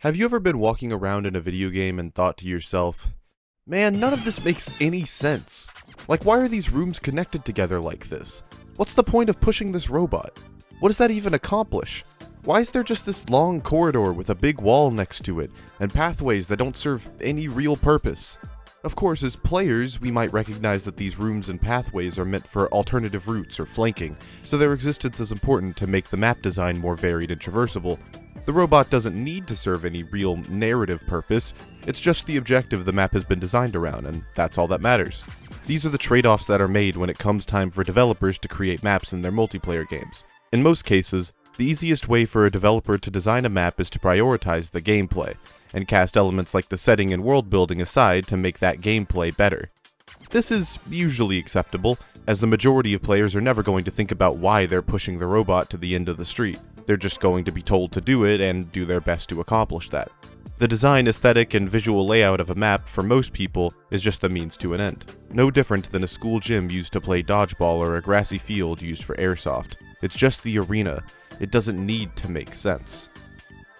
Have you ever been walking around in a video game and thought to yourself, man, none of this makes any sense. Like, why are these rooms connected together like this? What's the point of pushing this robot? What does that even accomplish? Why is there just this long corridor with a big wall next to it, and pathways that don't serve any real purpose? Of course, as players, we might recognize that these rooms and pathways are meant for alternative routes or flanking, so their existence is important to make the map design more varied and traversable. The robot doesn't need to serve any real narrative purpose, it's just the objective the map has been designed around, and that's all that matters. These are the trade-offs that are made when it comes time for developers to create maps in their multiplayer games. In most cases, the easiest way for a developer to design a map is to prioritize the gameplay, and cast elements like the setting and world building aside to make that gameplay better. This is usually acceptable, as the majority of players are never going to think about why they're pushing the robot to the end of the street. They're just going to be told to do it and do their best to accomplish that. The design, aesthetic, and visual layout of a map, for most people, is just the means to an end. No different than a school gym used to play dodgeball or a grassy field used for airsoft. It's just the arena. It doesn't need to make sense.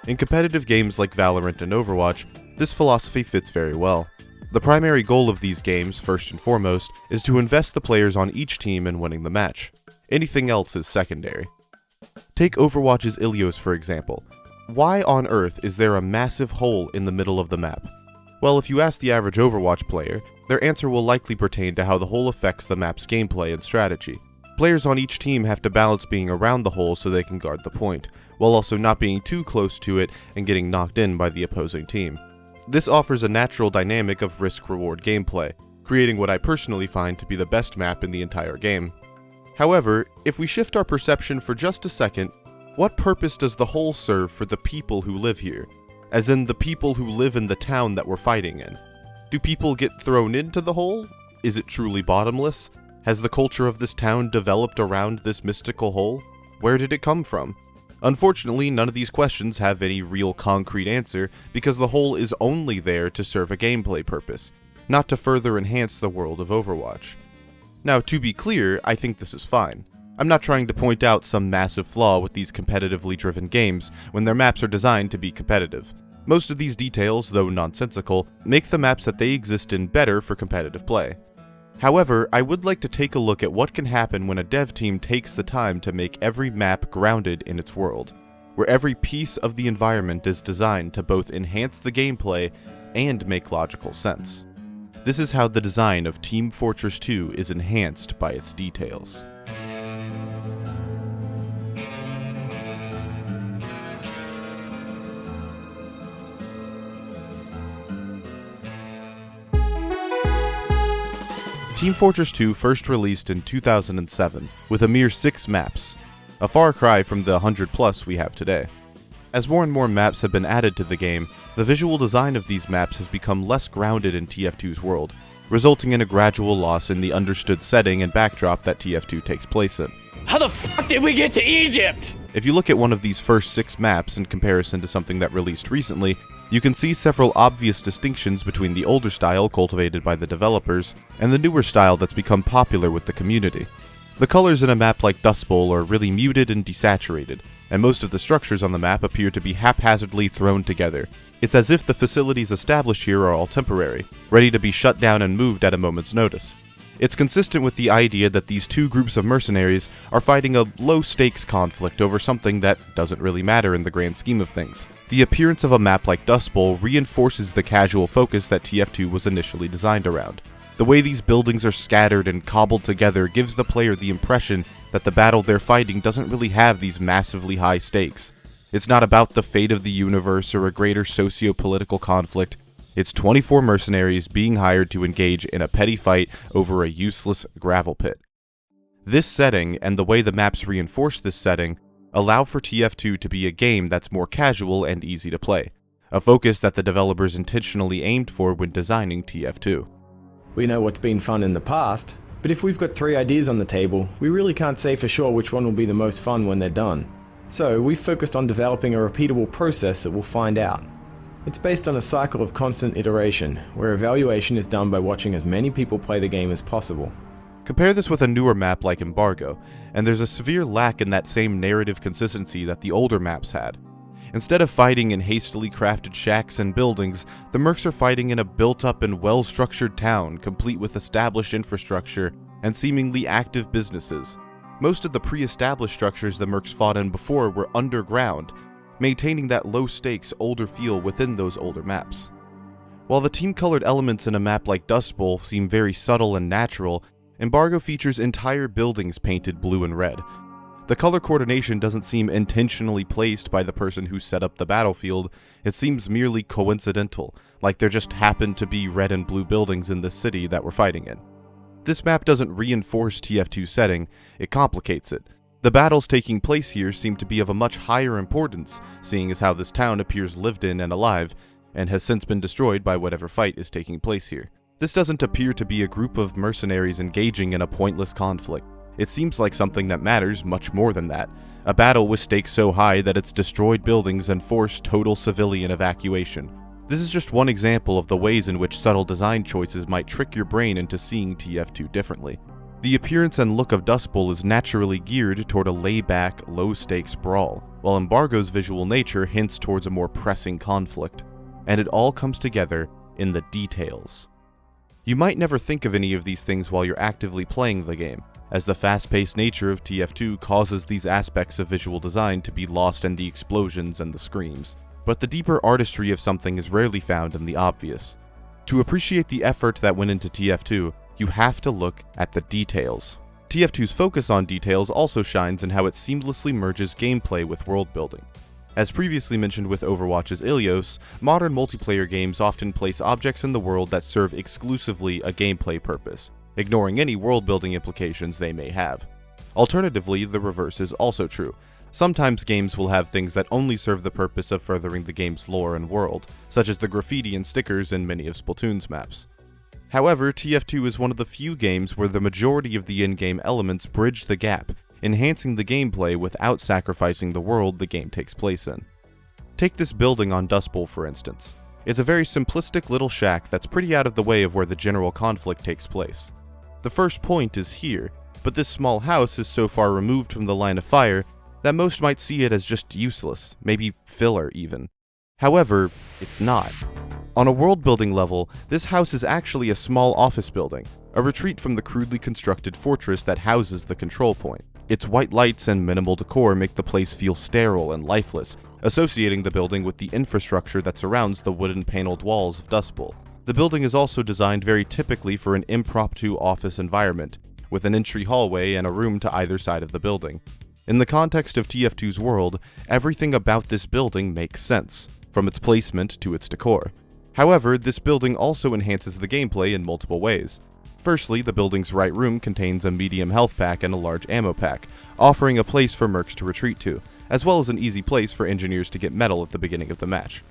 In competitive games like Valorant and Overwatch, this philosophy fits very well. The primary goal of these games, first and foremost, is to invest the players on each team in winning the match. Anything else is secondary. Take Overwatch's Ilios for example. Why on earth is there a massive hole in the middle of the map? Well, if you ask the average Overwatch player, their answer will likely pertain to how the hole affects the map's gameplay and strategy. Players on each team have to balance being around the hole so they can guard the point, while also not being too close to it and getting knocked in by the opposing team. This offers a natural dynamic of risk-reward gameplay, creating what I personally find to be the best map in the entire game. However, if we shift our perception for just a second, what purpose does the hole serve for the people who live here? As in the people who live in the town that we're fighting in. Do people get thrown into the hole? Is it truly bottomless? Has the culture of this town developed around this mystical hole? Where did it come from? Unfortunately, none of these questions have any real concrete answer because the hole is only there to serve a gameplay purpose, not to further enhance the world of Overwatch. Now, to be clear, I think this is fine. I'm not trying to point out some massive flaw with these competitively driven games when their maps are designed to be competitive. Most of these details, though nonsensical, make the maps that they exist in better for competitive play. However, I would like to take a look at what can happen when a dev team takes the time to make every map grounded in its world, where every piece of the environment is designed to both enhance the gameplay and make logical sense. This is how the design of Team Fortress 2 is enhanced by its details. Team Fortress 2 first released in 2007, with a mere 6 maps, a far cry from the 100+ we have today. As more and more maps have been added to the game, the visual design of these maps has become less grounded in TF2's world, resulting in a gradual loss in the understood setting and backdrop that TF2 takes place in. How the fuck did we get to Egypt? If you look at one of these first 6 maps in comparison to something that released recently, you can see several obvious distinctions between the older style cultivated by the developers and the newer style that's become popular with the community. The colors in a map like Dust Bowl are really muted and desaturated, and most of the structures on the map appear to be haphazardly thrown together. It's as if the facilities established here are all temporary, ready to be shut down and moved at a moment's notice. It's consistent with the idea that these two groups of mercenaries are fighting a low-stakes conflict over something that doesn't really matter in the grand scheme of things. The appearance of a map like Dust Bowl reinforces the casual focus that TF2 was initially designed around. The way these buildings are scattered and cobbled together gives the player the impression that the battle they're fighting doesn't really have these massively high stakes. It's not about the fate of the universe or a greater socio-political conflict. It's 24 mercenaries being hired to engage in a petty fight over a useless gravel pit. This setting, and the way the maps reinforce this setting, allow for TF2 to be a game that's more casual and easy to play, a focus that the developers intentionally aimed for when designing TF2. We know what's been fun in the past, but if we've got 3 ideas on the table, we really can't say for sure which one will be the most fun when they're done. So we've focused on developing a repeatable process that we'll find out. It's based on a cycle of constant iteration, where evaluation is done by watching as many people play the game as possible. Compare this with a newer map like Embargo, and there's a severe lack in that same narrative consistency that the older maps had. Instead of fighting in hastily crafted shacks and buildings, the mercs are fighting in a built-up and well-structured town, complete with established infrastructure and seemingly active businesses. Most of the pre-established structures the mercs fought in before were underground, maintaining that low-stakes, older feel within those older maps. While the team-colored elements in a map like Dust Bowl seem very subtle and natural, Embargo features entire buildings painted blue and red. The color coordination doesn't seem intentionally placed by the person who set up the battlefield, it seems merely coincidental, like there just happened to be red and blue buildings in this city that we're fighting in. This map doesn't reinforce TF2's setting, it complicates it. The battles taking place here seem to be of a much higher importance, seeing as how this town appears lived in and alive, and has since been destroyed by whatever fight is taking place here. This doesn't appear to be a group of mercenaries engaging in a pointless conflict. It seems like something that matters much more than that. A battle with stakes so high that it's destroyed buildings and forced total civilian evacuation. This is just one example of the ways in which subtle design choices might trick your brain into seeing TF2 differently. The appearance and look of Dust Bowl is naturally geared toward a layback, low-stakes brawl, while Embargo's visual nature hints towards a more pressing conflict. And it all comes together in the details. You might never think of any of these things while you're actively playing the game, as the fast-paced nature of TF2 causes these aspects of visual design to be lost in the explosions and the screams. But the deeper artistry of something is rarely found in the obvious. To appreciate the effort that went into TF2, you have to look at the details. TF2's focus on details also shines in how it seamlessly merges gameplay with world building. As previously mentioned with Overwatch's Ilios, modern multiplayer games often place objects in the world that serve exclusively a gameplay purpose, ignoring any world-building implications they may have. Alternatively, the reverse is also true. Sometimes games will have things that only serve the purpose of furthering the game's lore and world, such as the graffiti and stickers in many of Splatoon's maps. However, TF2 is one of the few games where the majority of the in-game elements bridge the gap, enhancing the gameplay without sacrificing the world the game takes place in. Take this building on Dust Bowl for instance. It's a very simplistic little shack that's pretty out of the way of where the general conflict takes place. The first point is here, but this small house is so far removed from the line of fire that most might see it as just useless, maybe filler even. However, it's not. On a world-building level, this house is actually a small office building, a retreat from the crudely constructed fortress that houses the control point. Its white lights and minimal decor make the place feel sterile and lifeless, associating the building with the infrastructure that surrounds the wooden paneled walls of Dust Bowl. The building is also designed very typically for an impromptu office environment, with an entry hallway and a room to either side of the building. In the context of TF2's world, everything about this building makes sense, from its placement to its decor. However, this building also enhances the gameplay in multiple ways. Firstly, the building's right room contains a medium health pack and a large ammo pack, offering a place for mercs to retreat to, as well as an easy place for engineers to get metal at the beginning of the match.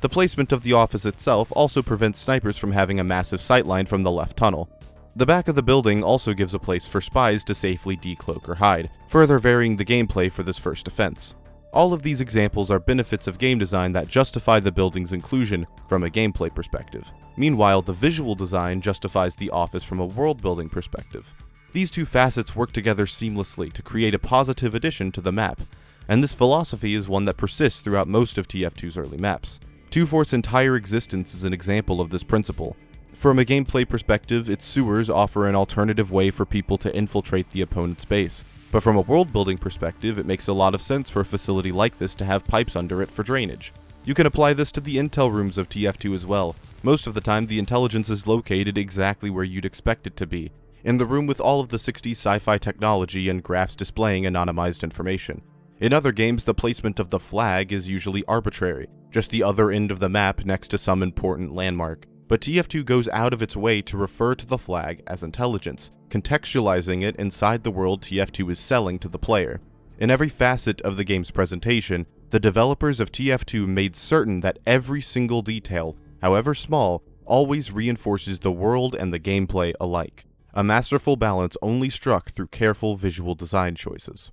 The placement of the office itself also prevents snipers from having a massive sightline from the left tunnel. The back of the building also gives a place for spies to safely decloak or hide, further varying the gameplay for this first offense. All of these examples are benefits of game design that justify the building's inclusion from a gameplay perspective. Meanwhile, the visual design justifies the office from a world-building perspective. These two facets work together seamlessly to create a positive addition to the map, and this philosophy is one that persists throughout most of TF2's early maps. 2 Fort's entire existence is an example of this principle. From a gameplay perspective, its sewers offer an alternative way for people to infiltrate the opponent's base. But from a world-building perspective, it makes a lot of sense for a facility like this to have pipes under it for drainage. You can apply this to the intel rooms of TF2 as well. Most of the time, the intelligence is located exactly where you'd expect it to be, in the room with all of the 60s sci-fi technology and graphs displaying anonymized information. In other games, the placement of the flag is usually arbitrary, just the other end of the map next to some important landmark. But TF2 goes out of its way to refer to the flag as intelligence, contextualizing it inside the world TF2 is selling to the player. In every facet of the game's presentation, the developers of TF2 made certain that every single detail, however small, always reinforces the world and the gameplay alike. A masterful balance only struck through careful visual design choices.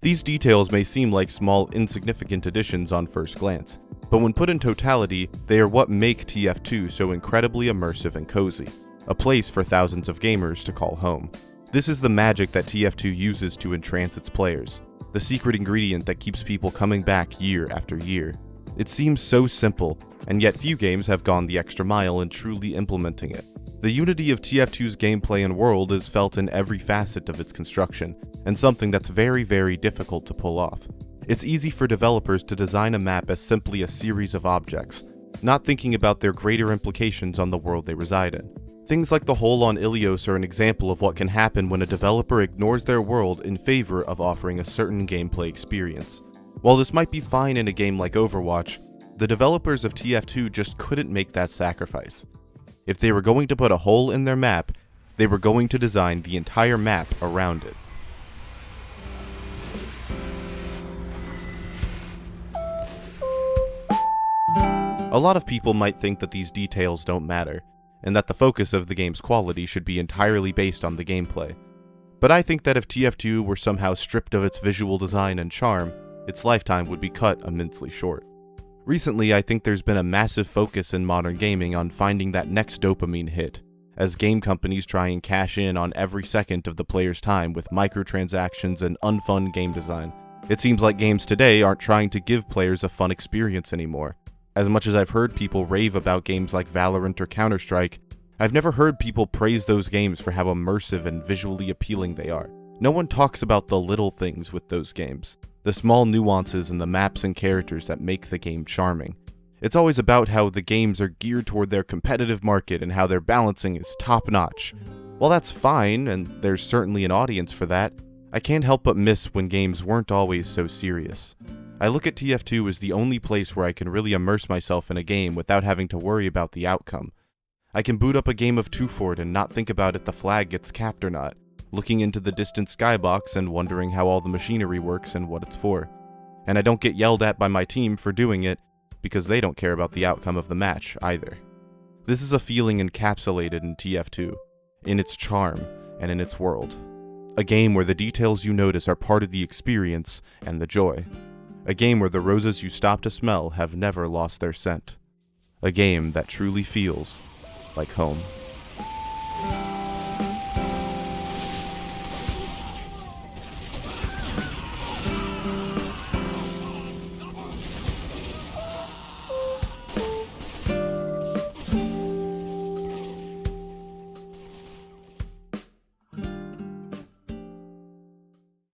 These details may seem like small, insignificant additions on first glance, but when put in totality, they are what make TF2 so incredibly immersive and cozy, a place for thousands of gamers to call home. This is the magic that TF2 uses to entrance its players. the secret ingredient that keeps people coming back year after year. It seems so simple, and yet few games have gone the extra mile in truly implementing it. The unity of TF2's gameplay and world is felt in every facet of its construction, and something that's very, very difficult to pull off. It's easy for developers to design a map as simply a series of objects, not thinking about their greater implications on the world they reside in. Things like the hole on Ilios are an example of what can happen when a developer ignores their world in favor of offering a certain gameplay experience. While this might be fine in a game like Overwatch, the developers of TF2 just couldn't make that sacrifice. If they were going to put a hole in their map, they were going to design the entire map around it. A lot of people might think that these details don't matter, and that the focus of the game's quality should be entirely based on the gameplay. But I think that if TF2 were somehow stripped of its visual design and charm, its lifetime would be cut immensely short. Recently, I think there's been a massive focus in modern gaming on finding that next dopamine hit, as game companies try and cash in on every second of the player's time with microtransactions and unfun game design. It seems like games today aren't trying to give players a fun experience anymore. As much as I've heard people rave about games like Valorant or Counter-Strike, I've never heard people praise those games for how immersive and visually appealing they are. No one talks about the little things with those games, the small nuances in the maps and characters that make the game charming. It's always about how the games are geared toward their competitive market and how their balancing is top-notch. While that's fine, and there's certainly an audience for that, I can't help but miss when games weren't always so serious. I look at TF2 as the only place where I can really immerse myself in a game without having to worry about the outcome. I can boot up a game of 2 Fort and not think about if the flag gets capped or not, looking into the distant skybox and wondering how all the machinery works and what it's for. And I don't get yelled at by my team for doing it, because they don't care about the outcome of the match either. This is a feeling encapsulated in TF2, in its charm and in its world. A game where the details you notice are part of the experience and the joy. A game where the roses you stop to smell have never lost their scent. A game that truly feels like home.